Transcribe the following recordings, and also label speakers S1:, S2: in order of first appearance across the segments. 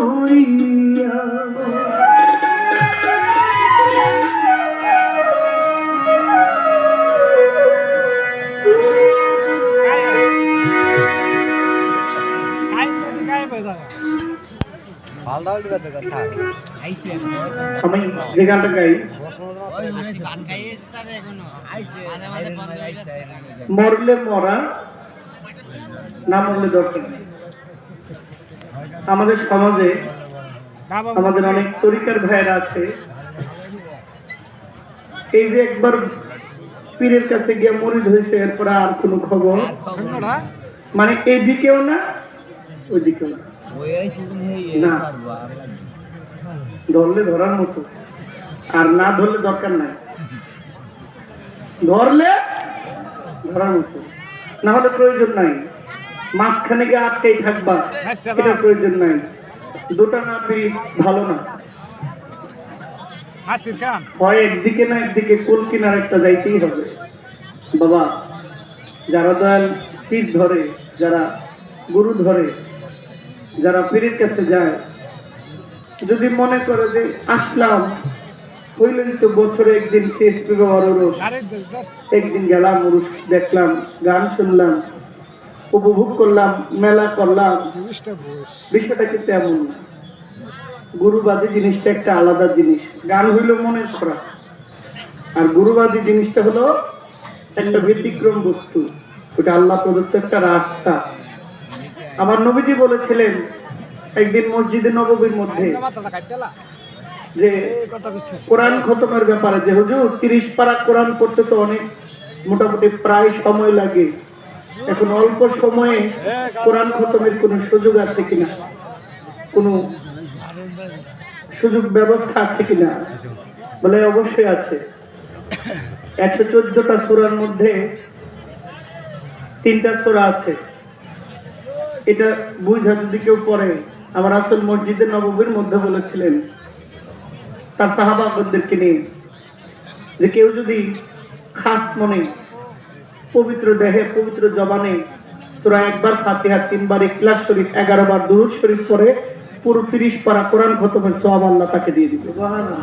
S1: হইয়া আমি যে গানটা গাই মরলে মরা না মরলে দরকার নেই। আমাদের সমাজে আমাদের অনেক তরিকার ভাইয়েরা আছে, এই যে একবার পীরের কাছে গিয়ে মরিদ হয়েছে এরপর আর কোনো খবর, মানে এইদিকেও না ওইদিকেও না, ধরলে ধরার মতো আর না ধরলে দরকার নাই, ধরলে ধরার মতো, না হলে প্রয়োজন নাই। মাঝখানে গিয়ে আটকেই থাকবা, এটা প্রয়োজন নাই। দুটা না পেয়ে ভালো না, হয় একদিকে না একদিকে কোল কিনার একটা যাইতেই হবে। বাবা যারা দয়াল পীর ধরে, যারা গুরু ধরে, যারা পীরের কাছে যায়, যদি মনে করে যে আসলাম হইলেন তো বছরে একদিন শেষ একদিন গেলাম উরুস দেখলাম, গান শুনলাম, উপভোগ করলাম, মেলা করলাম, বিষয়টা কিন্তু এমন না। গুরুবাদী জিনিসটা একটা আলাদা জিনিস। গান হইল মনের খোরাক, আর গুরুবাদী জিনিসটা হলো একটা ব্যতিক্রম বস্তু, ওটা আল্লাহ প্রদত্ত একটা রাস্তা। আমার নবীজি বলেছিলেন একদিন মসজিদে নববীর মধ্যে যে কোরআন খতমের ব্যাপারে, যে হুজুর 30 পারা কোরআন পড়তে তো অনেক মোটামুটি প্রায় সময় লাগে, এখন অল্প সময়ে কোরআন খতমের কোনো সুযোগ আছে কিনা, কোনো সুযোগ ব্যবস্থা আছে কিনা? বলে অবশ্যই আছে। 114টা সূরার মধ্যে 3টা সূরা আছে। এটা বুঝা যদি কেউ পড়ে, আমার রাসূল মসজিদে নববীর মধ্যে বলেছিলেন তার সাহাবাদেরকে নিয়ে, যে কেউ যদি খাস মনে পবিত্র দেহে পবিত্র জবানে সূরা একবার ফাতিহা, 3 বার ইখলাস শরীফ, 11 বার দুরূদ শরীফ পড়ে পুরো 30 পারা কোরআন খতমের সওয়াব আল্লাহ তাকে দিয়ে দিবে। সুবহানাল্লাহ।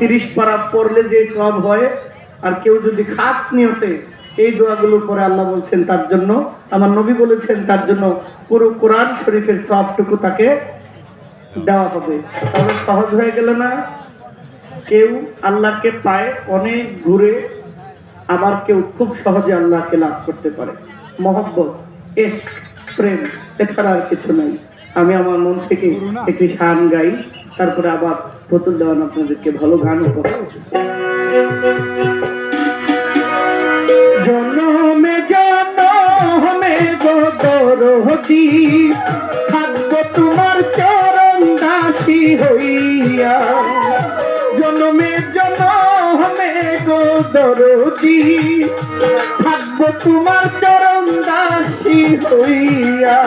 S1: 30 পারা পড়লে যে সওয়াব হয়, আর কেউ যদি খাস নিয়তে এই দোয়াগুলো পড়ে, আল্লাহ বলছেন তার জন্য, আমার নবী বলেছেন তার জন্য পুরো কোরআন শরীফের সওয়াবটুকু তাকে দেওয়া হবে। তাহলে সহজ হয়ে গেল না? কেউ আল্লাহকে পায় অনেক ঘুরে, আবার কেউ খুব সহজে আল্লাহকে লাভ করতে পারে। মহব্বত, ইশক, প্রেম, এছাড়া আর কিছু নাই। আমি আমার মন থেকে একটি গান গাই, তারপরে আবার ফতুল দেওয়ান আপনাদেরকে ভালো গান উপহার। জনমে জনমে গোদরহতি থাকবো তোমার চরণ দাসী হইয়া, জনমে জনমে গোদরহতি থাকবো তোমার চরণ দাসী হইয়া।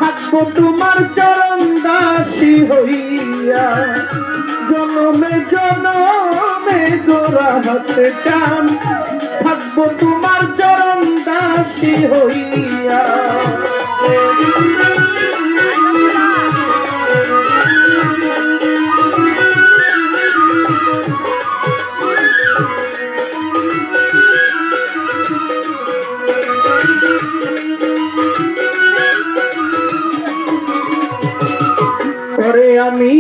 S1: থাকবো তোমার চরণ দাসী হইয়া, জনমে জনমে গোরা হাতে চান থাকবো তোমার চরণ দাসী হইয়া। আমি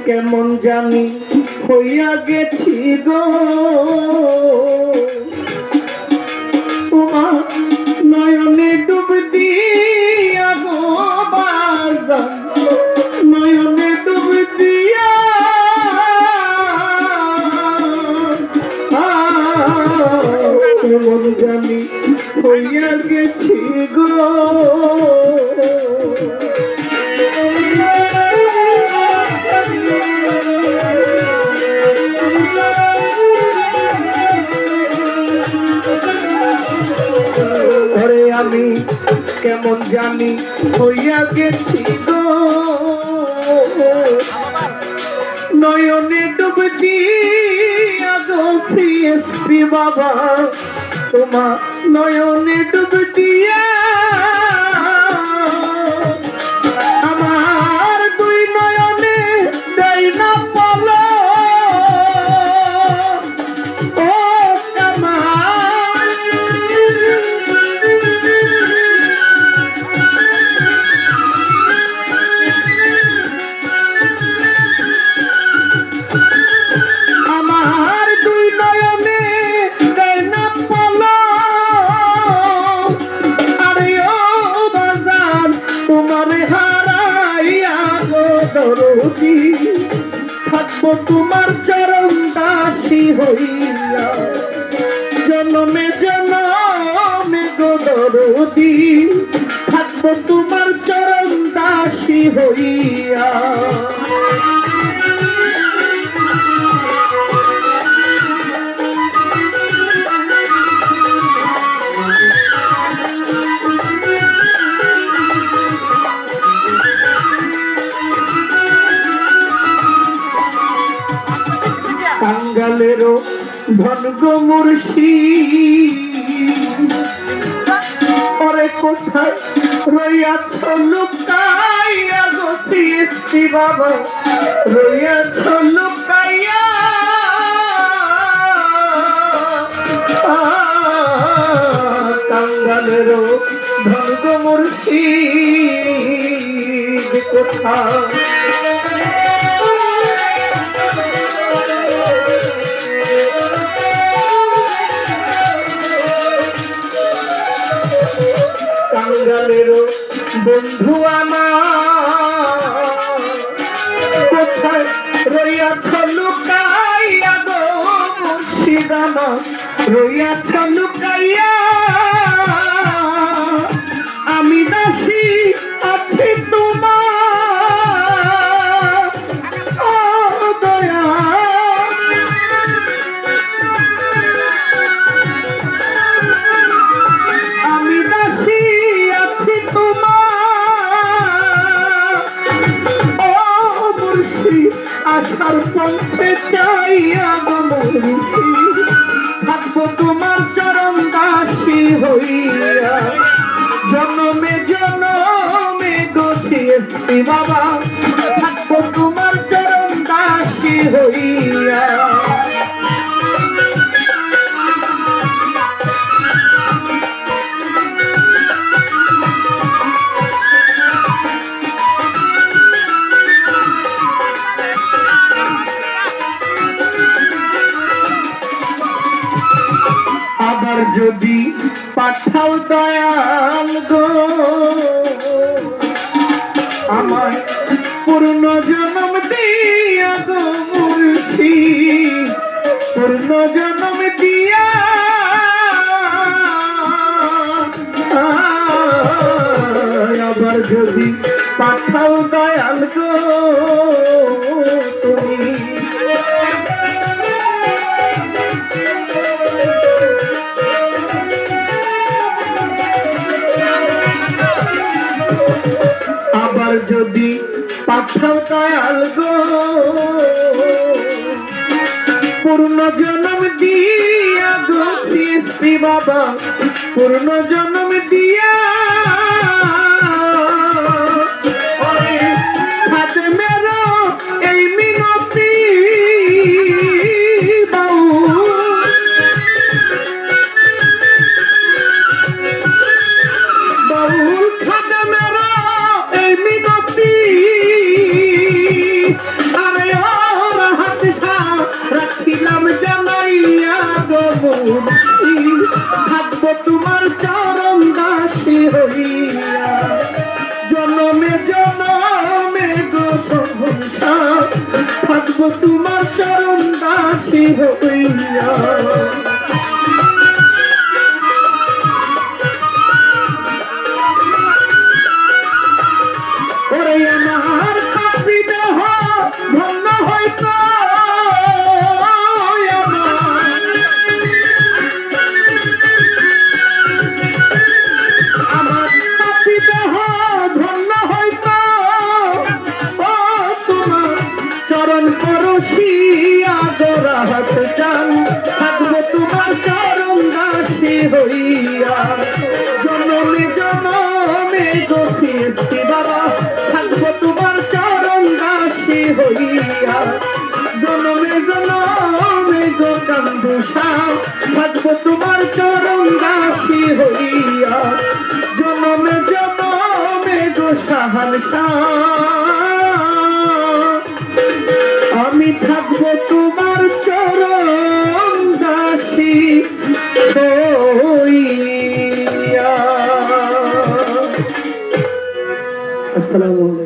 S1: কেমন জানি হইয়া গেছি গো তোমার নয়নে ডুব দিয়া গো বাজান, নয়নে ডুব দিয়া হইয়া গেছি গো নয়নে ডুব দিয়া গো সিএসপি বাবা তোমার নয়নে ডুব দিয়া আমার দুই নয়নে দেয় না পালো ও কামাল আমার দুই নয়নে দেয় না পালো আরে ও বাজার তোমার হারাইয়া গো দরদি থাকবো তোমার চরণ দাসী হইয়া জনমে জনমে গো দরদি থাকবো তোমার চরণ দাসী হইয়া কাঙ্গালেরও ধন গো মুর্শিদ ওরে কোথায় রইয়াছ লুকাইয়া গো সিএসপি বাবা রইয়াছ লুকাইয়া কাঙ্গালেরও ধন গো মুর্শিদ কোথায় কাঙ্গালেরও বন্ধু আমার কোথায় রইয়াছ লুকাইয়া গো মুর্শিদ আমার রইয়াছ লুকাইয়া আমি দাসী আছি তোমার ও দয়া আমি দাসী আছি তোমার ও মুর্শিদ আশার পথে চাইয়া গো মুর্শিদ থাকবো তোমার চরণ দাসী হইয়া জনমে জনমে গো সিএসপি বাবা থাকবো তোমার চরণ দাসী হইয়া আবার যদি পাঠাও দয়াল গো আমার পূর্ণ জন্ম দিয়া গো মুর্শিদ পূর্ণ জন্ম দিয়া আবার যদি পাঠাও দয়াল গো তুমি আবার যদি পাঠাও দয়াল গো পূর্ণ জন্ম দিয়া গো সিএসপি বাবা পূর্ণ জন্ম দিয়া হাতে মেরো এই মিনতি বাউল খাতে মেরো এই মিনতি আরে ওর হাতে রাখিলাম জানাইয়া গো মুর্শিদ থাকবো তোমার চরণ দাসী হইয়া জনমে জনমে গো সংসার থাকবো তোমার চরণ দাসী হইয়া ওরে আমার কাপি দেহ ধন্য হইতো আমার কাপি দেহ নয়ন পরশিয়া গোরাহাত চান থাকবো তোমার চরণ দাসী হইয়া জনমে জনমে গো সৃষ্টি বাবা থাকবো তোমার চরণ দাসী হইয়া জনমে জনমে গো কান্দুষা থাকবো তোমার চরণ দাসী হইয়া জনমে জনমে গো শাহানশাহ আমি থাকবো তোমার চরণ দাসী হইয়া। আসসালামু আলাইকুম।